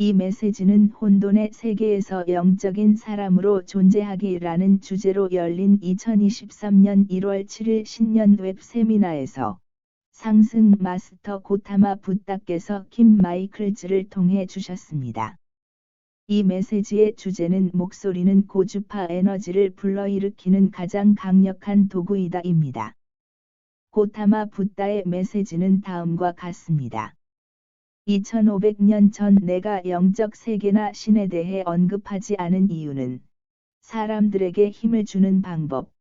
이 메시지는 혼돈의 세계에서 영적인 사람으로 존재하기라는 주제로 열린 2023년 1월 7일 신년 웹 세미나에서 상승 마스터 고타마 붓다께서 킴 마이클즈를 통해 주셨습니다. 이 메시지의 주제는 목소리는 고주파 에너지를 불러일으키는 가장 강력한 도구이다입니다. 고타마 붓다의 메시지는 다음과 같습니다. 2500년 전 내가 영적 세계나 신에 대해 언급하지 않은 이유는 사람들에게 힘을 주는 방법,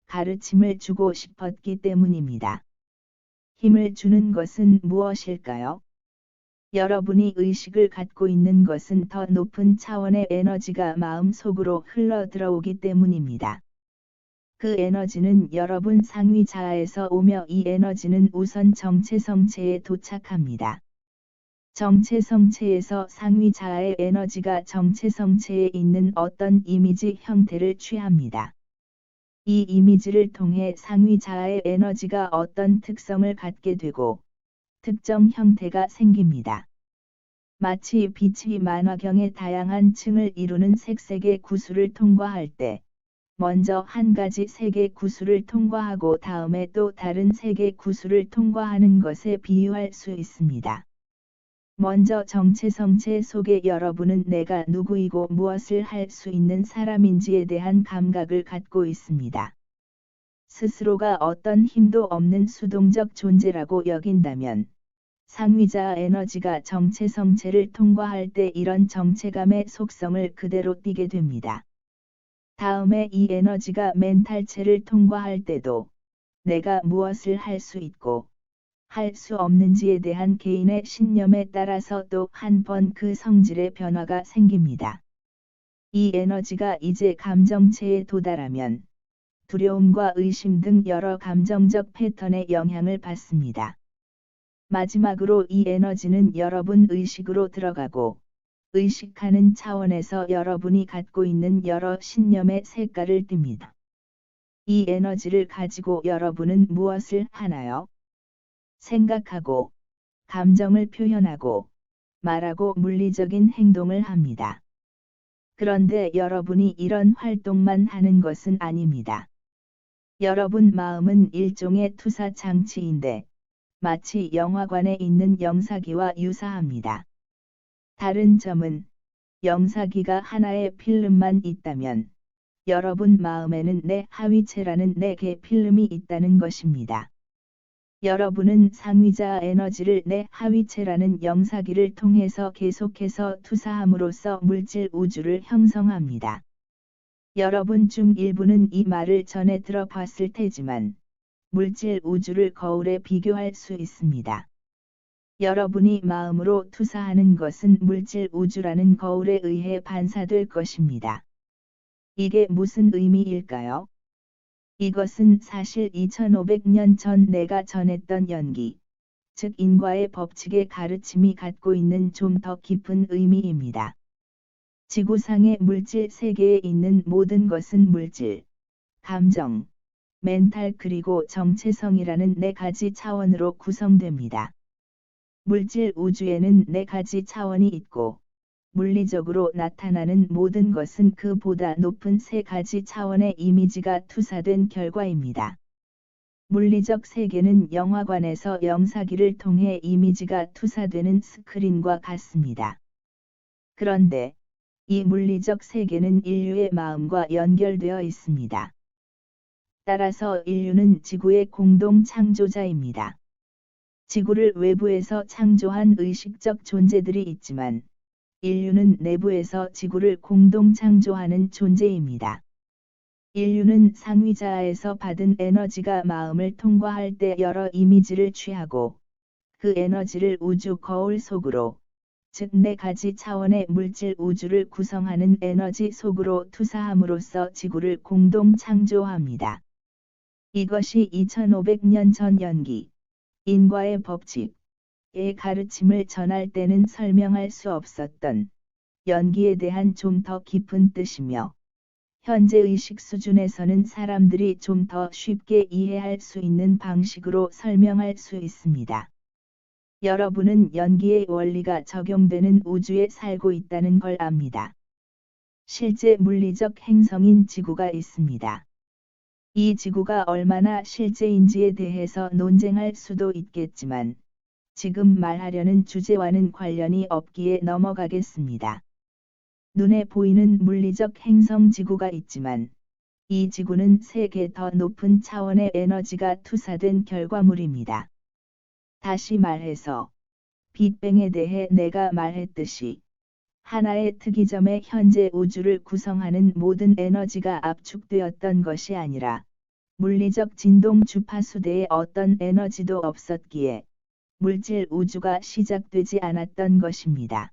가르침을 주고 싶었기 때문입니다. 힘을 주는 것은 무엇일까요? 여러분이 의식을 갖고 있는 것은 더 높은 차원의 에너지가 마음 속으로 흘러 들어오기 때문입니다. 그 에너지는 여러분 상위 자아에서 오며 이 에너지는 우선 정체 성체에 도착합니다. 정체 성체에서 상위 자아의 에너지가 정체 성체에 있는 어떤 이미지 형태를 취합니다. 이 이미지를 통해 상위 자아의 에너지가 어떤 특성을 갖게 되고 특정 형태가 생깁니다. 마치 빛이 만화경의 다양한 층을 이루는 색색의 구슬을 통과할 때 먼저 한 가지 색의 구슬을 통과하고 다음에 또 다른 색의 구슬을 통과하는 것에 비유할 수 있습니다. 먼저 정체 성체 속에 여러분은 내가 누구이고 무엇을 할 수 있는 사람인지에 대한 감각을 갖고 있습니다. 스스로가 어떤 힘도 없는 수동적 존재라고 여긴다면 상위자 에너지가 정체 성체를 통과할 때 이런 정체감의 속성을 그대로 띠게 됩니다. 다음에 이 에너지가 멘탈체를 통과할 때도 내가 무엇을 할 수 있고 할 수 없는지에 대한 개인의 신념에 따라서 또 한 번 그 성질의 변화가 생깁니다. 이 에너지가 이제 감정체에 도달하면 두려움과 의심 등 여러 감정적 패턴의 영향을 받습니다. 마지막으로 이 에너지는 여러분 의식으로 들어가고 의식하는 차원에서 여러분이 갖고 있는 여러 신념의 색깔을 띱니다. 이 에너지를 가지고 여러분은 무엇을 하나요? 생각하고, 감정을 표현하고, 말하고 물리적인 행동을 합니다. 그런데 여러분이 이런 활동만 하는 것은 아닙니다. 여러분 마음은 일종의 투사 장치인데, 마치 영화관에 있는 영사기와 유사합니다. 다른 점은, 영사기가 하나의 필름만 있다면, 여러분 마음에는 내 하위체라는 네 개 필름이 있다는 것입니다. 여러분은 상위자 에너지를 내 하위체라는 영사기를 통해서 계속해서 투사함으로써 물질 우주를 형성합니다. 여러분 중 일부는 이 말을 전에 들어봤을 테지만 물질 우주를 거울에 비교할 수 있습니다. 여러분이 마음으로 투사하는 것은 물질 우주라는 거울에 의해 반사될 것입니다. 이게 무슨 의미일까요? 이것은 사실 2500년 전 내가 전했던 연기, 즉 인과의 법칙의 가르침이 갖고 있는 좀 더 깊은 의미입니다. 지구상의 물질 세계에 있는 모든 것은 물질, 감정, 멘탈 그리고 정체성이라는 네 가지 차원으로 구성됩니다. 물질 우주에는 네 가지 차원이 있고, 물리적으로 나타나는 모든 것은 그보다 높은 세 가지 차원의 이미지가 투사된 결과입니다. 물리적 세계는 영화관에서 영사기를 통해 이미지가 투사되는 스크린과 같습니다. 그런데 이 물리적 세계는 인류의 마음과 연결되어 있습니다. 따라서 인류는 지구의 공동 창조자입니다. 지구를 외부에서 창조한 의식적 존재들이 있지만 인류는 내부에서 지구를 공동 창조하는 존재입니다. 인류는 상위자아에서 받은 에너지가 마음을 통과할 때 여러 이미지를 취하고 그 에너지를 우주 거울 속으로, 즉 네 가지 차원의 물질 우주를 구성하는 에너지 속으로 투사함으로써 지구를 공동 창조합니다. 이것이 2500년 전 연기, 인과의 법칙, 의 가르침을 전할 때는 설명할 수 없었던 연기에 대한 좀 더 깊은 뜻이며 현재 의식 수준에서는 사람들이 좀 더 쉽게 이해할 수 있는 방식으로 설명할 수 있습니다. 여러분은 연기의 원리가 적용되는 우주에 살고 있다는 걸 압니다. 실제 물리적 행성인 지구가 있습니다. 이 지구가 얼마나 실제인지에 대해서 논쟁할 수도 있겠지만, 지금 말하려는 주제와는 관련이 없기에 넘어가겠습니다. 눈에 보이는 물리적 행성 지구가 있지만, 이 지구는 3개 더 높은 차원의 에너지가 투사된 결과물입니다. 다시 말해서, 빅뱅에 대해 내가 말했듯이, 하나의 특이점에 현재 우주를 구성하는 모든 에너지가 압축되었던 것이 아니라, 물리적 진동 주파수대에 어떤 에너지도 없었기에, 물질 우주가 시작되지 않았던 것입니다.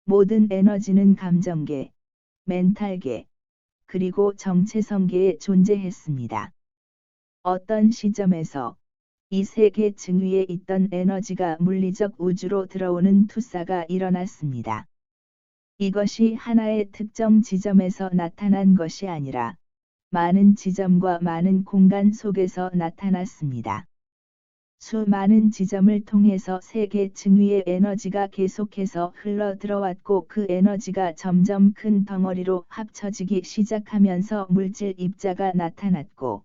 모든 에너지는 감정계, 멘탈계, 그리고 정체성계에 존재했습니다. 어떤 시점에서 이 3개 층위에 있던 에너지가 물리적 우주로 들어오는 투사가 일어났습니다. 이것이 하나의 특정 지점에서 나타난 것이 아니라 많은 지점과 많은 공간 속에서 나타났습니다. 수많은 지점을 통해서 3개 층위의 에너지가 계속해서 흘러 들어왔고 그 에너지가 점점 큰 덩어리로 합쳐지기 시작하면서 물질 입자가 나타났고,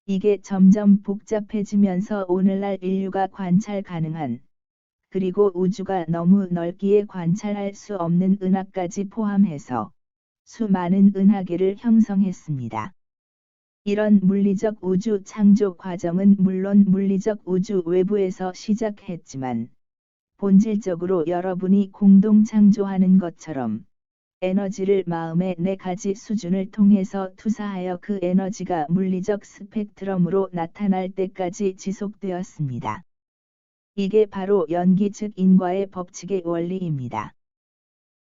이게 점점 복잡해지면서 오늘날 인류가 관찰 가능한, 그리고 우주가 너무 넓기에 관찰할 수 없는 은하까지 포함해서 수많은 은하계를 형성했습니다. 이런 물리적 우주 창조 과정은 물론 물리적 우주 외부에서 시작했지만, 본질적으로 여러분이 공동 창조하는 것처럼, 에너지를 마음의 4가지 수준을 통해서 투사하여 그 에너지가 물리적 스펙트럼으로 나타날 때까지 지속되었습니다. 이게 바로 연기 즉 인과의 법칙의 원리입니다.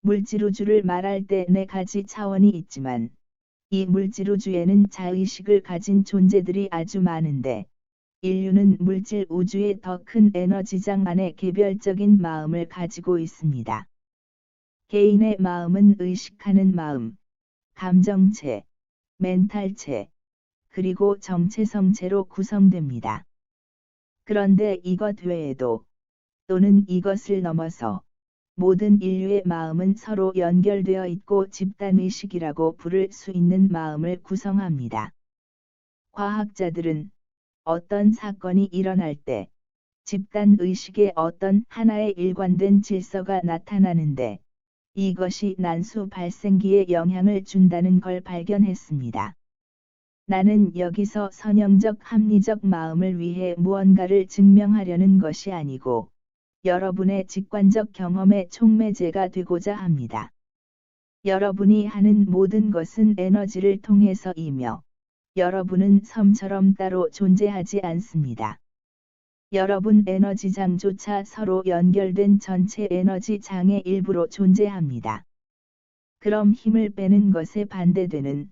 물질우주를 말할 때 4가지 차원이 있지만, 이 물질우주에는 자의식을 가진 존재들이 아주 많은데, 인류는 물질 우주의 더 큰 에너지장 안에 개별적인 마음을 가지고 있습니다. 개인의 마음은 의식하는 마음, 감정체, 멘탈체, 그리고 정체성체로 구성됩니다. 그런데 이것 외에도, 또는 이것을 넘어서, 모든 인류의 마음은 서로 연결되어 있고 집단의식이라고 부를 수 있는 마음을 구성합니다. 과학자들은 어떤 사건이 일어날 때 집단의식의 어떤 하나의 일관된 질서가 나타나는데 이것이 난수 발생기에 영향을 준다는 걸 발견했습니다. 나는 여기서 선형적 합리적 마음을 위해 무언가를 증명하려는 것이 아니고 여러분의 직관적 경험의 촉매제가 되고자 합니다. 여러분이 하는 모든 것은 에너지를 통해서이며 여러분은 섬처럼 따로 존재하지 않습니다. 여러분 에너지장조차 서로 연결된 전체 에너지장의 일부로 존재합니다. 그럼 힘을 빼는 것에 반대되는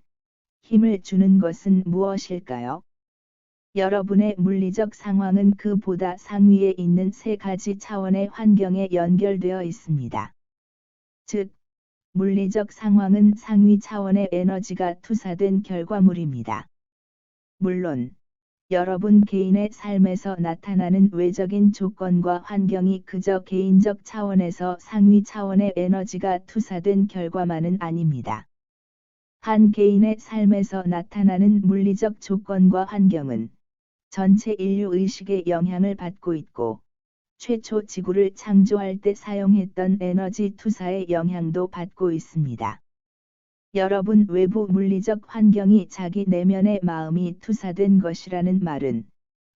힘을 주는 것은 무엇일까요? 여러분의 물리적 상황은 그보다 상위에 있는 3가지 차원의 환경에 연결되어 있습니다. 즉, 물리적 상황은 상위 차원의 에너지가 투사된 결과물입니다. 물론, 여러분 개인의 삶에서 나타나는 외적인 조건과 환경이 그저 개인적 차원에서 상위 차원의 에너지가 투사된 결과만은 아닙니다. 한 개인의 삶에서 나타나는 물리적 조건과 환경은 전체 인류 의식에 영향을 받고 있고, 최초 지구를 창조할 때 사용했던 에너지 투사의 영향도 받고 있습니다. 여러분 외부 물리적 환경이 자기 내면의 마음이 투사된 것이라는 말은,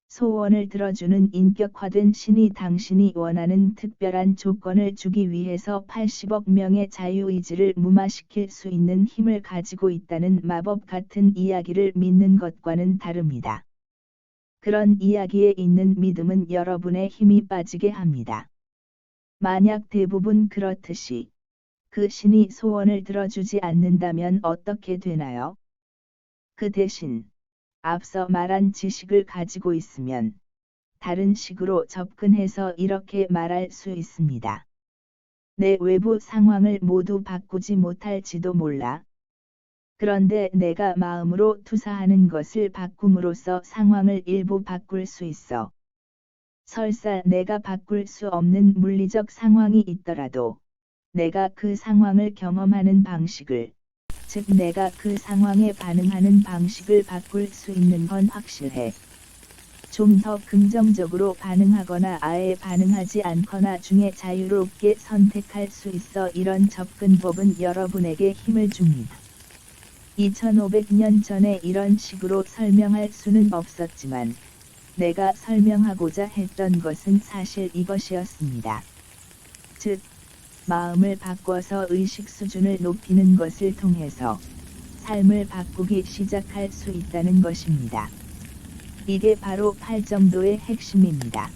소원을 들어주는 인격화된 신이 당신이 원하는 특별한 조건을 주기 위해서 80억 명의 자유의지를 무마시킬 수 있는 힘을 가지고 있다는 마법 같은 이야기를 믿는 것과는 다릅니다. 그런 이야기에 있는 믿음은 여러분의 힘이 빠지게 합니다. 만약 대부분 그렇듯이 그 신이 소원을 들어주지 않는다면 어떻게 되나요? 그 대신 앞서 말한 지식을 가지고 있으면 다른 식으로 접근해서 이렇게 말할 수 있습니다. 내 외부 상황을 모두 바꾸지 못할지도 몰라. 그런데 내가 마음으로 투사하는 것을 바꿈으로써 상황을 일부 바꿀 수 있어. 설사 내가 바꿀 수 없는 물리적 상황이 있더라도 내가 그 상황을 경험하는 방식을, 즉 내가 그 상황에 반응하는 방식을 바꿀 수 있는 건 확실해. 좀 더 긍정적으로 반응하거나 아예 반응하지 않거나 중에 자유롭게 선택할 수 있어. 이런 접근법은 여러분에게 힘을 줍니다. 2500년 전에 이런 식으로 설명할 수는 없었지만 내가 설명하고자 했던 것은 사실 이것이었습니다. 즉, 마음을 바꿔서 의식 수준을 높이는 것을 통해서 삶을 바꾸기 시작할 수 있다는 것입니다. 이게 바로 팔정도의 핵심입니다.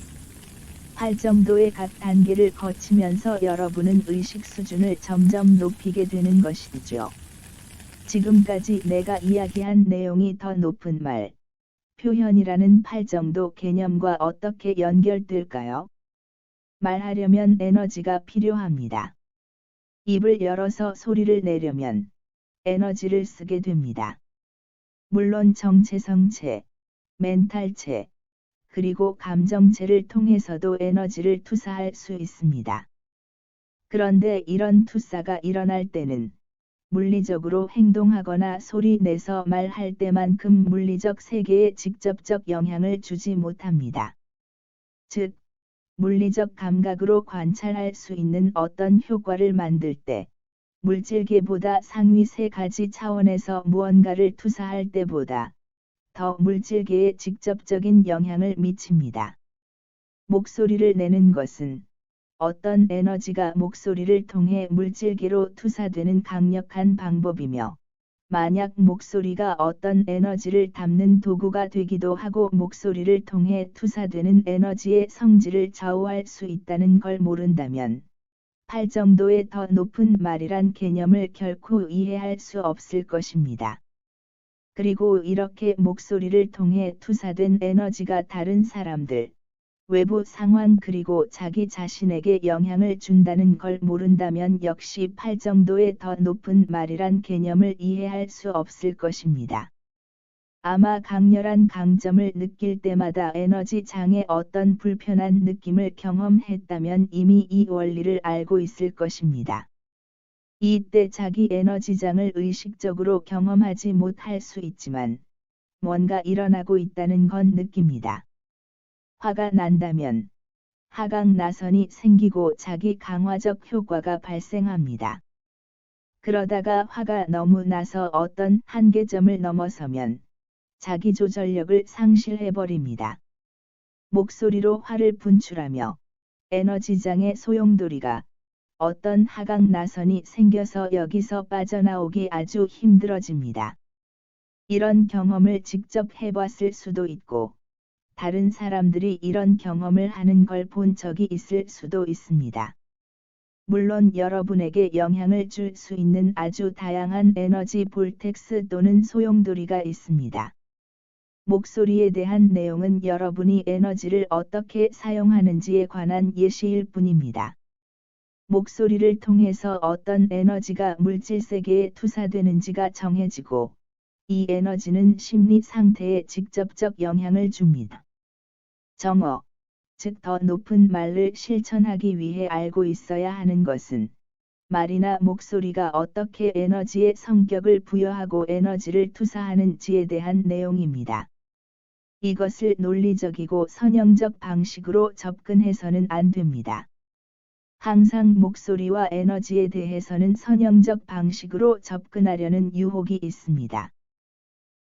팔정도의 각 단계를 거치면서 여러분은 의식 수준을 점점 높이게 되는 것이죠. 지금까지 내가 이야기한 내용이 더 높은 말, 표현이라는 팔정도 개념과 어떻게 연결될까요? 말하려면 에너지가 필요합니다. 입을 열어서 소리를 내려면 에너지를 쓰게 됩니다. 물론 정체성체, 멘탈체, 그리고 감정체를 통해서도 에너지를 투사할 수 있습니다. 그런데 이런 투사가 일어날 때는 물리적으로 행동하거나 소리 내서 말할 때만큼 물리적 세계에 직접적 영향을 주지 못합니다. 즉, 물리적 감각으로 관찰할 수 있는 어떤 효과를 만들 때, 물질계보다 상위 세 가지 차원에서 무언가를 투사할 때보다 더 물질계에 직접적인 영향을 미칩니다. 목소리를 내는 것은 어떤 에너지가 목소리를 통해 물질계로 투사되는 강력한 방법이며, 만약 목소리가 어떤 에너지를 담는 도구가 되기도 하고 목소리를 통해 투사되는 에너지의 성질을 좌우할 수 있다는 걸 모른다면, 팔정도의 더 높은 말이란 개념을 결코 이해할 수 없을 것입니다. 그리고 이렇게 목소리를 통해 투사된 에너지가 다른 사람들, 외부 상황 그리고 자기 자신에게 영향을 준다는 걸 모른다면 역시 팔정도의 더 높은 말이란 개념을 이해할 수 없을 것입니다. 아마 강렬한 강점을 느낄 때마다 에너지 장에 어떤 불편한 느낌을 경험했다면 이미 이 원리를 알고 있을 것입니다. 이때 자기 에너지장을 의식적으로 경험하지 못할 수 있지만 뭔가 일어나고 있다는 건 느낍니다. 화가 난다면 하강 나선이 생기고 자기 강화적 효과가 발생합니다. 그러다가 화가 너무 나서 어떤 한계점을 넘어서면 자기 조절력을 상실해버립니다. 목소리로 화를 분출하며 에너지장의 소용돌이가 어떤 하강 나선이 생겨서 여기서 빠져나오기 아주 힘들어집니다. 이런 경험을 직접 해봤을 수도 있고, 다른 사람들이 이런 경험을 하는 걸 본 적이 있을 수도 있습니다. 물론 여러분에게 영향을 줄 수 있는 아주 다양한 에너지 볼텍스 또는 소용돌이가 있습니다. 목소리에 대한 내용은 여러분이 에너지를 어떻게 사용하는지에 관한 예시일 뿐입니다. 목소리를 통해서 어떤 에너지가 물질 세계에 투사되는지가 정해지고, 이 에너지는 심리 상태에 직접적 영향을 줍니다. 정어, 즉 더 높은 말을 실천하기 위해 알고 있어야 하는 것은 말이나 목소리가 어떻게 에너지의 성격을 부여하고 에너지를 투사하는지에 대한 내용입니다. 이것을 논리적이고 선형적 방식으로 접근해서는 안 됩니다. 항상 목소리와 에너지에 대해서는 선형적 방식으로 접근하려는 유혹이 있습니다.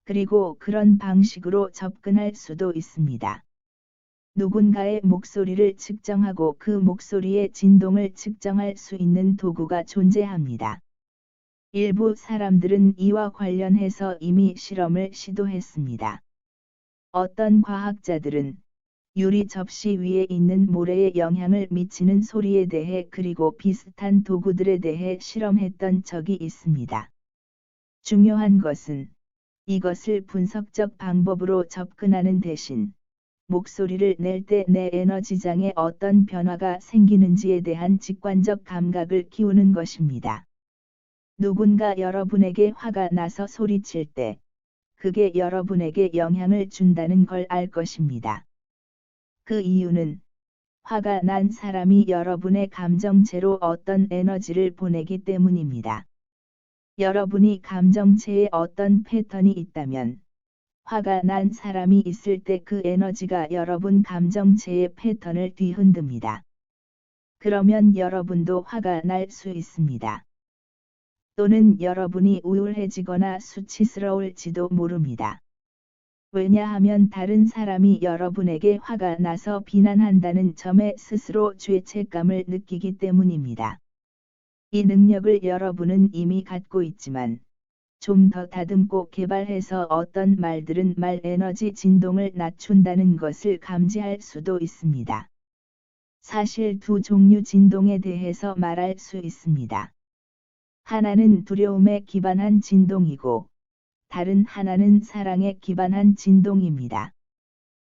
그리고 그런 방식으로 접근할 수도 있습니다. 누군가의 목소리를 측정하고 그 목소리의 진동을 측정할 수 있는 도구가 존재합니다. 일부 사람들은 이와 관련해서 이미 실험을 시도했습니다. 어떤 과학자들은 유리 접시 위에 있는 모래에 영향을 미치는 소리에 대해 그리고 비슷한 도구들에 대해 실험했던 적이 있습니다. 중요한 것은 이것을 분석적 방법으로 접근하는 대신 목소리를 낼 때 내 에너지장에 어떤 변화가 생기는지에 대한 직관적 감각을 키우는 것입니다. 누군가 여러분에게 화가 나서 소리칠 때 그게 여러분에게 영향을 준다는 걸 알 것입니다. 그 이유는 화가 난 사람이 여러분의 감정체로 어떤 에너지를 보내기 때문입니다. 여러분이 감정체에 어떤 패턴이 있다면 화가 난 사람이 있을 때 그 에너지가 여러분 감정체의 패턴을 뒤흔듭니다. 그러면 여러분도 화가 날 수 있습니다. 또는 여러분이 우울해지거나 수치스러울지도 모릅니다. 왜냐하면 다른 사람이 여러분에게 화가 나서 비난한다는 점에 스스로 죄책감을 느끼기 때문입니다. 이 능력을 여러분은 이미 갖고 있지만 좀 더 다듬고 개발해서 어떤 말들은 말 에너지 진동을 낮춘다는 것을 감지할 수도 있습니다. 사실 두 종류 진동에 대해서 말할 수 있습니다. 하나는 두려움에 기반한 진동이고 다른 하나는 사랑에 기반한 진동입니다.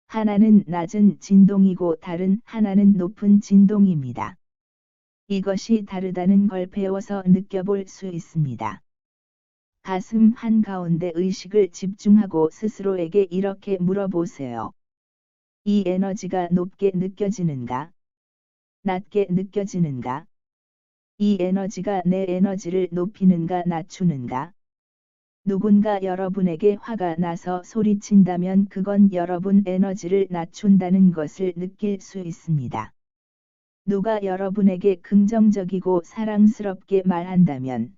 하나는 낮은 진동이고 다른 하나는 높은 진동입니다. 이것이 다르다는 걸 배워서 느껴볼 수 있습니다. 가슴 한가운데 의식을 집중하고 스스로에게 이렇게 물어보세요. 이 에너지가 높게 느껴지는가? 낮게 느껴지는가? 이 에너지가 내 에너지를 높이는가 낮추는가? 누군가 여러분에게 화가 나서 소리친다면 그건 여러분 에너지를 낮춘다는 것을 느낄 수 있습니다. 누가 여러분에게 긍정적이고 사랑스럽게 말한다면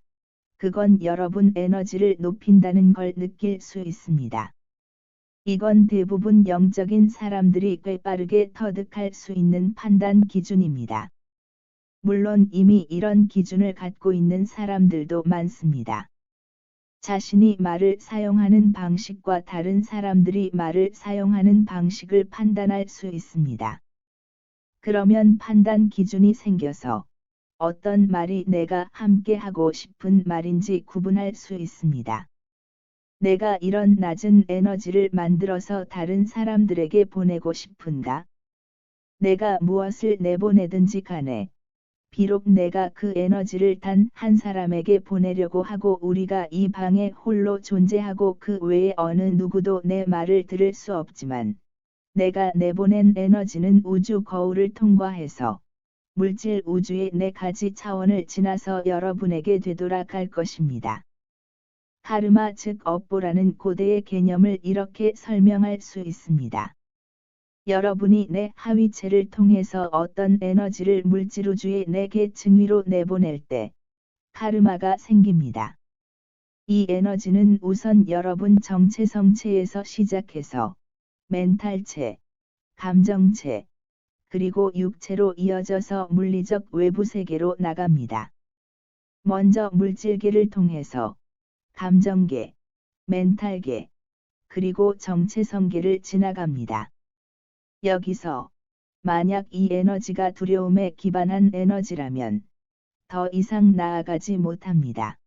그건 여러분 에너지를 높인다는 걸 느낄 수 있습니다. 이건 대부분 영적인 사람들이 꽤 빠르게 터득할 수 있는 판단 기준입니다. 물론 이미 이런 기준을 갖고 있는 사람들도 많습니다. 자신이 말을 사용하는 방식과 다른 사람들이 말을 사용하는 방식을 판단할 수 있습니다. 그러면 판단 기준이 생겨서 어떤 말이 내가 함께 하고 싶은 말인지 구분할 수 있습니다. 내가 이런 낮은 에너지를 만들어서 다른 사람들에게 보내고 싶은가? 내가 무엇을 내보내든지 간에 비록 내가 그 에너지를 단 한 사람에게 보내려고 하고 우리가 이 방에 홀로 존재하고 그 외에 어느 누구도 내 말을 들을 수 없지만 내가 내보낸 에너지는 우주 거울을 통과해서 물질 우주의 네 가지 차원을 지나서 여러분에게 되돌아갈 것입니다. 카르마 즉 업보라는 고대의 개념을 이렇게 설명할 수 있습니다. 여러분이 내 하위체를 통해서 어떤 에너지를 물질우주의 네 개 층위로 내보낼 때 카르마가 생깁니다. 이 에너지는 우선 여러분 정체성체에서 시작해서 멘탈체, 감정체, 그리고 육체로 이어져서 물리적 외부 세계로 나갑니다. 먼저 물질계를 통해서 감정계, 멘탈계, 그리고 정체성계를 지나갑니다. 여기서 만약 이 에너지가 두려움에 기반한 에너지라면 더 이상 나아가지 못합니다.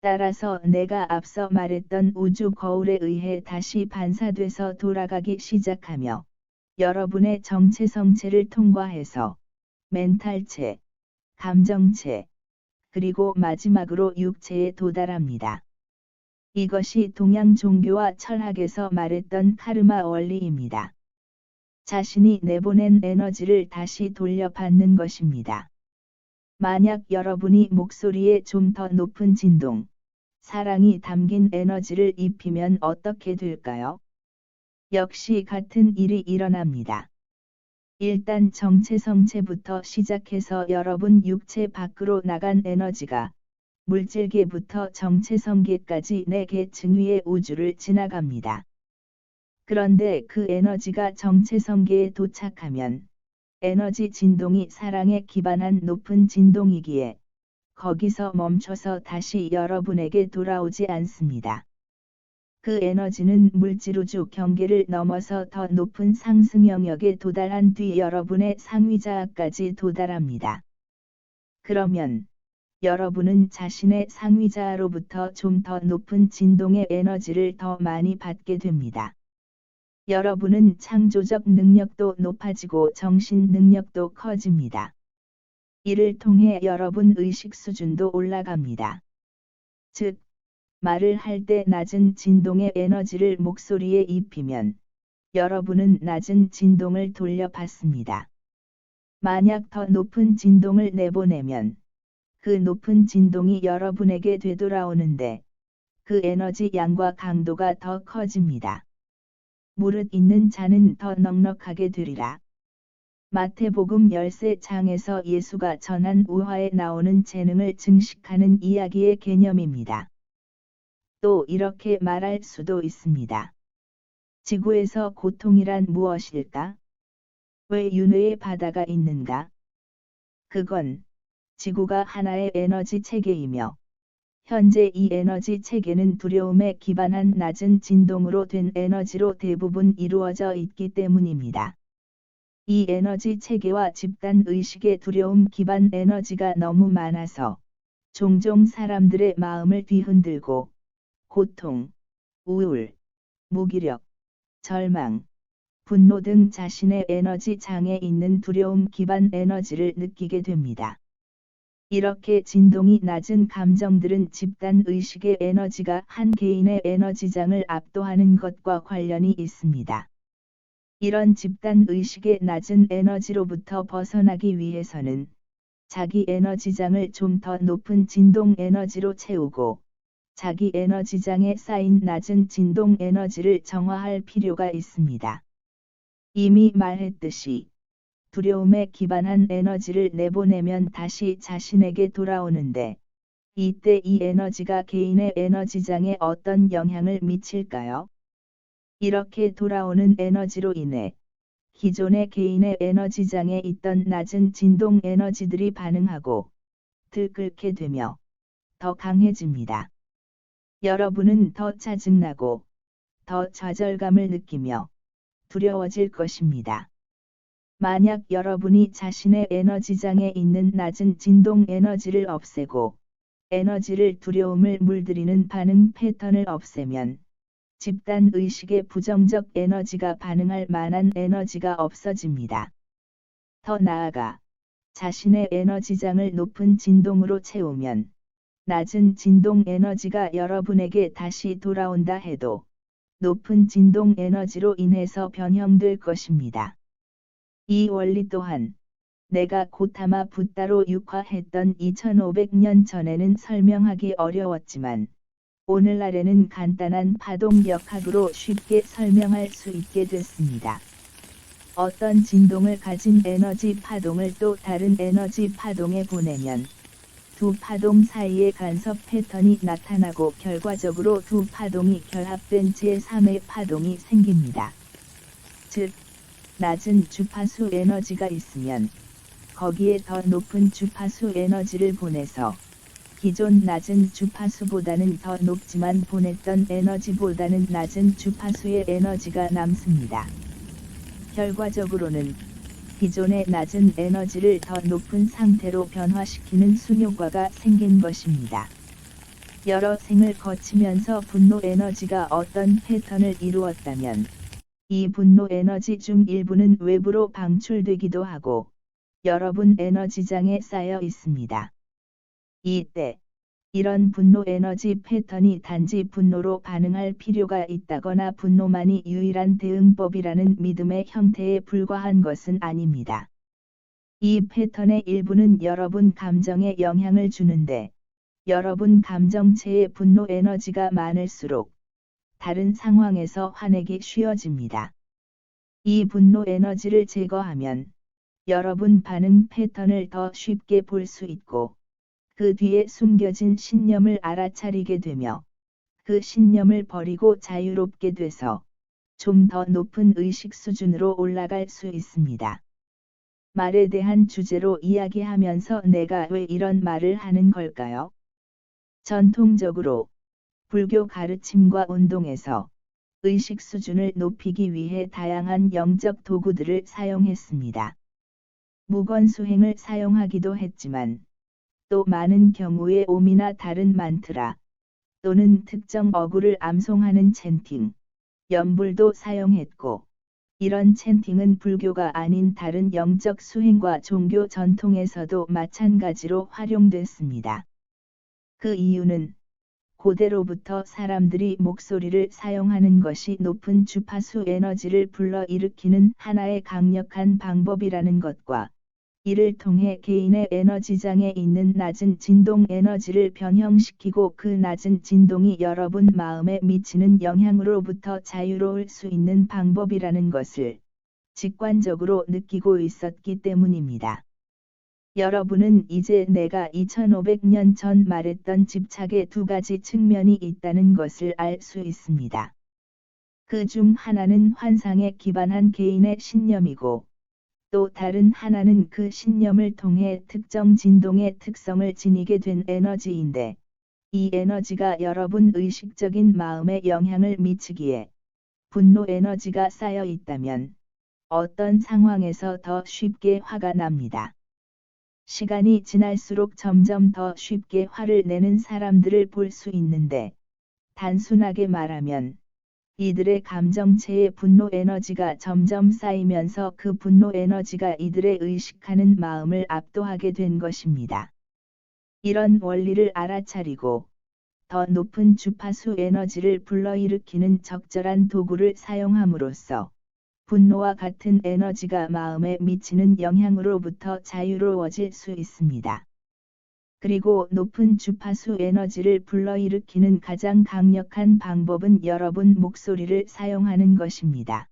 따라서 내가 앞서 말했던 우주 거울에 의해 다시 반사돼서 돌아가기 시작하며 여러분의 정체성체를 통과해서 멘탈체, 감정체, 그리고 마지막으로 육체에 도달합니다. 이것이 동양 종교와 철학에서 말했던 카르마 원리입니다. 자신이 내보낸 에너지를 다시 돌려받는 것입니다. 만약 여러분이 목소리에 좀 더 높은 진동, 사랑이 담긴 에너지를 입히면 어떻게 될까요? 역시 같은 일이 일어납니다. 일단 정체성체부터 시작해서 여러분 육체 밖으로 나간 에너지가 물질계부터 정체성계까지 4개 층위의 우주를 지나갑니다. 그런데 그 에너지가 정체성계에 도착하면 에너지 진동이 사랑에 기반한 높은 진동이기에 거기서 멈춰서 다시 여러분에게 돌아오지 않습니다. 그 에너지는 물질우주 경계를 넘어서 더 높은 상승 영역에 도달한 뒤 여러분의 상위자아까지 도달합니다. 그러면 여러분은 자신의 상위자아로부터 좀 더 높은 진동의 에너지를 더 많이 받게 됩니다. 여러분은 창조적 능력도 높아지고 정신 능력도 커집니다. 이를 통해 여러분 의식 수준도 올라갑니다. 즉, 말을 할 때 낮은 진동의 에너지를 목소리에 입히면 여러분은 낮은 진동을 돌려받습니다. 만약 더 높은 진동을 내보내면 그 높은 진동이 여러분에게 되돌아오는데 그 에너지 양과 강도가 더 커집니다. 무릇 있는 자는 더 넉넉하게 되리라. 마태복음 13장에서 예수가 전한 우화에 나오는 재능을 증식하는 이야기의 개념입니다. 또 이렇게 말할 수도 있습니다. 지구에서 고통이란 무엇일까? 왜 윤회의 바다가 있는가? 그건 지구가 하나의 에너지 체계이며 현재 이 에너지 체계는 두려움에 기반한 낮은 진동으로 된 에너지로 대부분 이루어져 있기 때문입니다. 이 에너지 체계와 집단 의식의 두려움 기반 에너지가 너무 많아서 종종 사람들의 마음을 뒤흔들고 고통, 우울, 무기력, 절망, 분노 등 자신의 에너지 장에 있는 두려움 기반 에너지를 느끼게 됩니다. 이렇게 진동이 낮은 감정들은 집단 의식의 에너지가 한 개인의 에너지장을 압도하는 것과 관련이 있습니다. 이런 집단 의식의 낮은 에너지로부터 벗어나기 위해서는 자기 에너지장을 좀 더 높은 진동 에너지로 채우고 자기 에너지장에 쌓인 낮은 진동 에너지를 정화할 필요가 있습니다. 이미 말했듯이 두려움에 기반한 에너지를 내보내면 다시 자신에게 돌아오는데 이때 이 에너지가 개인의 에너지장에 어떤 영향을 미칠까요? 이렇게 돌아오는 에너지로 인해 기존의 개인의 에너지장에 있던 낮은 진동 에너지들이 반응하고 들끓게 되며 더 강해집니다. 여러분은 더 짜증나고 더 좌절감을 느끼며 두려워질 것입니다. 만약 여러분이 자신의 에너지장에 있는 낮은 진동 에너지를 없애고 에너지를 두려움을 물들이는 반응 패턴을 없애면 집단 의식의 부정적 에너지가 반응할 만한 에너지가 없어집니다. 더 나아가 자신의 에너지장을 높은 진동으로 채우면 낮은 진동 에너지가 여러분에게 다시 돌아온다 해도 높은 진동 에너지로 인해서 변형될 것입니다. 이 원리 또한 내가 고타마 붓다로 육화했던 2500년 전에는 설명하기 어려웠지만 오늘날에는 간단한 파동 역학으로 쉽게 설명할 수 있게 됐습니다. 어떤 진동을 가진 에너지 파동을 또 다른 에너지 파동에 보내면 두 파동 사이의 간섭 패턴이 나타나고 결과적으로 두 파동이 결합된 제3의 파동이 생깁니다. 즉, 낮은 주파수 에너지가 있으면 거기에 더 높은 주파수 에너지를 보내서 기존 낮은 주파수보다는 더 높지만 보냈던 에너지보다는 낮은 주파수의 에너지가 남습니다. 결과적으로는 기존의 낮은 에너지를 더 높은 상태로 변화시키는 순효과가 생긴 것입니다. 여러 생을 거치면서 분노 에너지가 어떤 패턴을 이루었다면 이 분노 에너지 중 일부는 외부로 방출되기도 하고 여러분 에너지장에 쌓여 있습니다. 이때 이런 분노 에너지 패턴이 단지 분노로 반응할 필요가 있다거나 분노만이 유일한 대응법이라는 믿음의 형태에 불과한 것은 아닙니다. 이 패턴의 일부는 여러분 감정에 영향을 주는데 여러분 감정체의 분노 에너지가 많을수록 다른 상황에서 화내기 쉬워집니다. 이 분노 에너지를 제거하면 여러분 반응 패턴을 더 쉽게 볼 수 있고 그 뒤에 숨겨진 신념을 알아차리게 되며 그 신념을 버리고 자유롭게 돼서 좀 더 높은 의식 수준으로 올라갈 수 있습니다. 말에 대한 주제로 이야기하면서 내가 왜 이런 말을 하는 걸까요? 전통적으로 불교 가르침과 운동에서 의식 수준을 높이기 위해 다양한 영적 도구들을 사용했습니다. 무건수행을 사용하기도 했지만 또 많은 경우에 옴이나 다른 만트라 또는 특정 어구를 암송하는 챈팅, 염불도 사용했고 이런 챈팅은 불교가 아닌 다른 영적 수행과 종교 전통에서도 마찬가지로 활용됐습니다. 그 이유는 고대로부터 사람들이 목소리를 사용하는 것이 높은 주파수 에너지를 불러일으키는 하나의 강력한 방법이라는 것과 이를 통해 개인의 에너지장에 있는 낮은 진동 에너지를 변형시키고 그 낮은 진동이 여러분 마음에 미치는 영향으로부터 자유로울 수 있는 방법이라는 것을 직관적으로 느끼고 있었기 때문입니다. 여러분은 이제 내가 2500년 전 말했던 집착의 두 가지 측면이 있다는 것을 알 수 있습니다. 그 중 하나는 환상에 기반한 개인의 신념이고, 또 다른 하나는 그 신념을 통해 특정 진동의 특성을 지니게 된 에너지인데, 이 에너지가 여러분 의식적인 마음에 영향을 미치기에 분노 에너지가 쌓여 있다면 어떤 상황에서 더 쉽게 화가 납니다. 시간이 지날수록 점점 더 쉽게 화를 내는 사람들을 볼 수 있는데, 단순하게 말하면 이들의 감정체의 분노 에너지가 점점 쌓이면서 그 분노 에너지가 이들의 의식하는 마음을 압도하게 된 것입니다. 이런 원리를 알아차리고 더 높은 주파수 에너지를 불러일으키는 적절한 도구를 사용함으로써 분노와 같은 에너지가 마음에 미치는 영향으로부터 자유로워질 수 있습니다. 그리고 높은 주파수 에너지를 불러일으키는 가장 강력한 방법은 여러분 목소리를 사용하는 것입니다.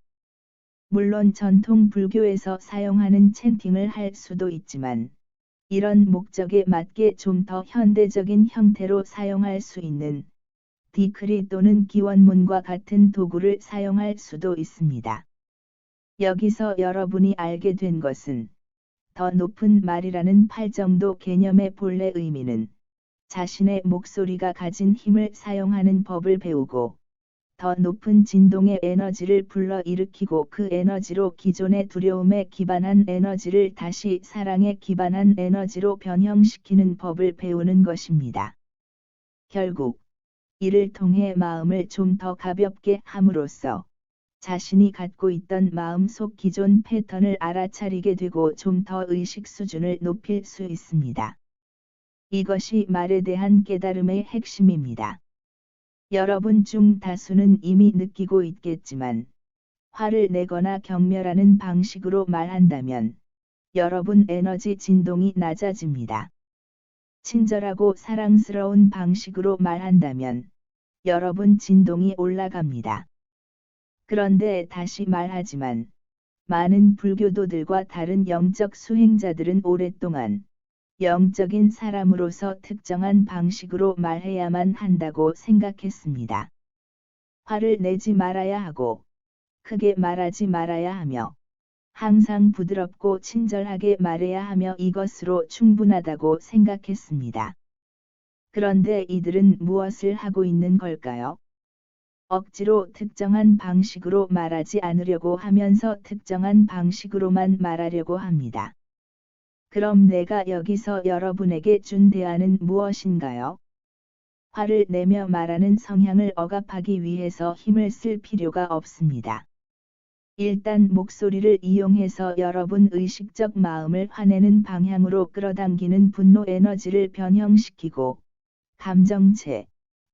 물론 전통 불교에서 사용하는 찬팅을 할 수도 있지만, 이런 목적에 맞게 좀 더 현대적인 형태로 사용할 수 있는 디크리 또는 기원문과 같은 도구를 사용할 수도 있습니다. 여기서 여러분이 알게 된 것은 더 높은 말이라는 팔정도 개념의 본래 의미는 자신의 목소리가 가진 힘을 사용하는 법을 배우고 더 높은 진동의 에너지를 불러일으키고 그 에너지로 기존의 두려움에 기반한 에너지를 다시 사랑에 기반한 에너지로 변형시키는 법을 배우는 것입니다. 결국 이를 통해 마음을 좀 더 가볍게 함으로써 자신이 갖고 있던 마음속 기존 패턴을 알아차리게 되고 좀 더 의식 수준을 높일 수 있습니다. 이것이 말에 대한 깨달음의 핵심입니다. 여러분 중 다수는 이미 느끼고 있겠지만, 화를 내거나 경멸하는 방식으로 말한다면 여러분 에너지 진동이 낮아집니다. 친절하고 사랑스러운 방식으로 말한다면 여러분 진동이 올라갑니다. 그런데 다시 말하지만, 많은 불교도들과 다른 영적 수행자들은 오랫동안 영적인 사람으로서 특정한 방식으로 말해야만 한다고 생각했습니다. 화를 내지 말아야 하고, 크게 말하지 말아야 하며, 항상 부드럽고 친절하게 말해야 하며 이것으로 충분하다고 생각했습니다. 그런데 이들은 무엇을 하고 있는 걸까요? 억지로 특정한 방식으로 말하지 않으려고 하면서 특정한 방식으로만 말하려고 합니다. 그럼 내가 여기서 여러분에게 준 대안은 무엇인가요? 화를 내며 말하는 성향을 억압하기 위해서 힘을 쓸 필요가 없습니다. 일단 목소리를 이용해서 여러분 의식적 마음을 화내는 방향으로 끌어당기는 분노 에너지를 변형시키고, 감정체,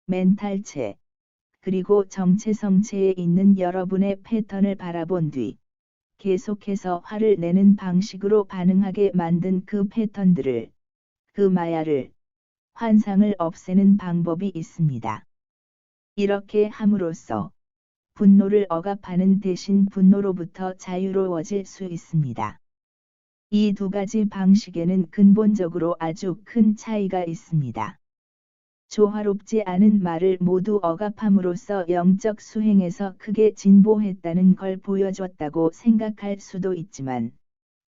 멘탈체, 그리고 정체성체에 있는 여러분의 패턴을 바라본 뒤, 계속해서 화를 내는 방식으로 반응하게 만든 그 패턴들을, 그 마야를, 환상을 없애는 방법이 있습니다. 이렇게 함으로써 분노를 억압하는 대신 분노로부터 자유로워질 수 있습니다. 이 두 가지 방식에는 근본적으로 아주 큰 차이가 있습니다. 조화롭지 않은 말을 모두 억압함으로써 영적 수행에서 크게 진보했다는 걸 보여줬다고 생각할 수도 있지만,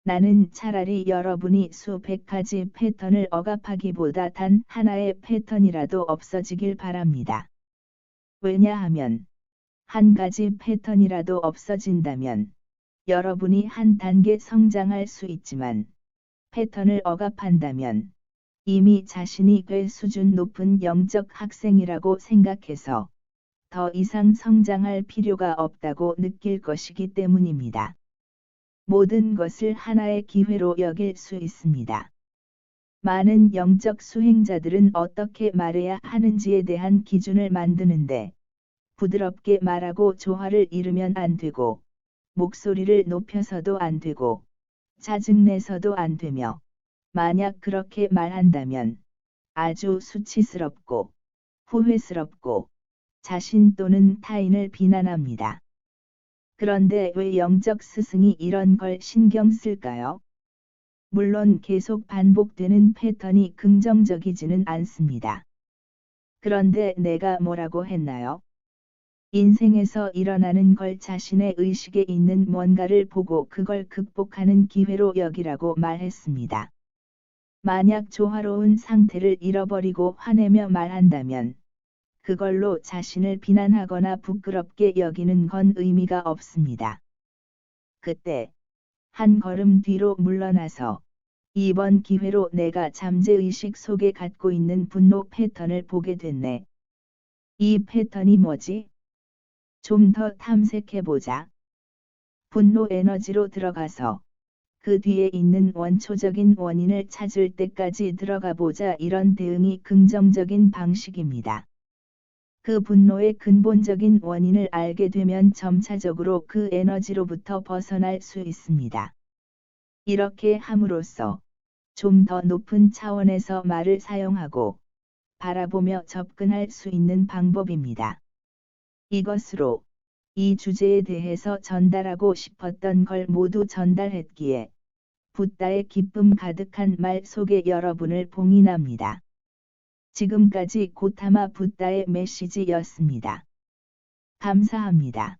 나는 차라리 여러분이 수백 가지 패턴을 억압하기보다 단 하나의 패턴이라도 없어지길 바랍니다. 왜냐하면 한 가지 패턴이라도 없어진다면 여러분이 한 단계 성장할 수 있지만, 패턴을 억압한다면 이미 자신이 꽤 수준 높은 영적 학생이라고 생각해서 더 이상 성장할 필요가 없다고 느낄 것이기 때문입니다. 모든 것을 하나의 기회로 여길 수 있습니다. 많은 영적 수행자들은 어떻게 말해야 하는지에 대한 기준을 만드는데, 부드럽게 말하고 조화를 이루면 안 되고, 목소리를 높여서도 안 되고, 짜증내서도 안 되며, 만약 그렇게 말한다면 아주 수치스럽고 후회스럽고 자신 또는 타인을 비난합니다. 그런데 왜 영적 스승이 이런 걸 신경 쓸까요? 물론 계속 반복되는 패턴이 긍정적이지는 않습니다. 그런데 내가 뭐라고 했나요? 인생에서 일어나는 걸 자신의 의식에 있는 뭔가를 보고 그걸 극복하는 기회로 여기라고 말했습니다. 만약 조화로운 상태를 잃어버리고 화내며 말한다면 그걸로 자신을 비난하거나 부끄럽게 여기는 건 의미가 없습니다. 그때 한 걸음 뒤로 물러나서 이번 기회로 내가 잠재의식 속에 갖고 있는 분노 패턴을 보게 됐네. 이 패턴이 뭐지? 좀 더 탐색해보자. 분노 에너지로 들어가서 그 뒤에 있는 원초적인 원인을 찾을 때까지 들어가 보자. 이런 대응이 긍정적인 방식입니다. 그 분노의 근본적인 원인을 알게 되면 점차적으로 그 에너지로부터 벗어날 수 있습니다. 이렇게 함으로써 좀 더 높은 차원에서 말을 사용하고 바라보며 접근할 수 있는 방법입니다. 이것으로 이 주제에 대해서 전달하고 싶었던 걸 모두 전달했기에 붓다의 기쁨 가득한 말 속에 여러분을 봉인합니다. 지금까지 고타마 붓다의 메시지였습니다. 감사합니다.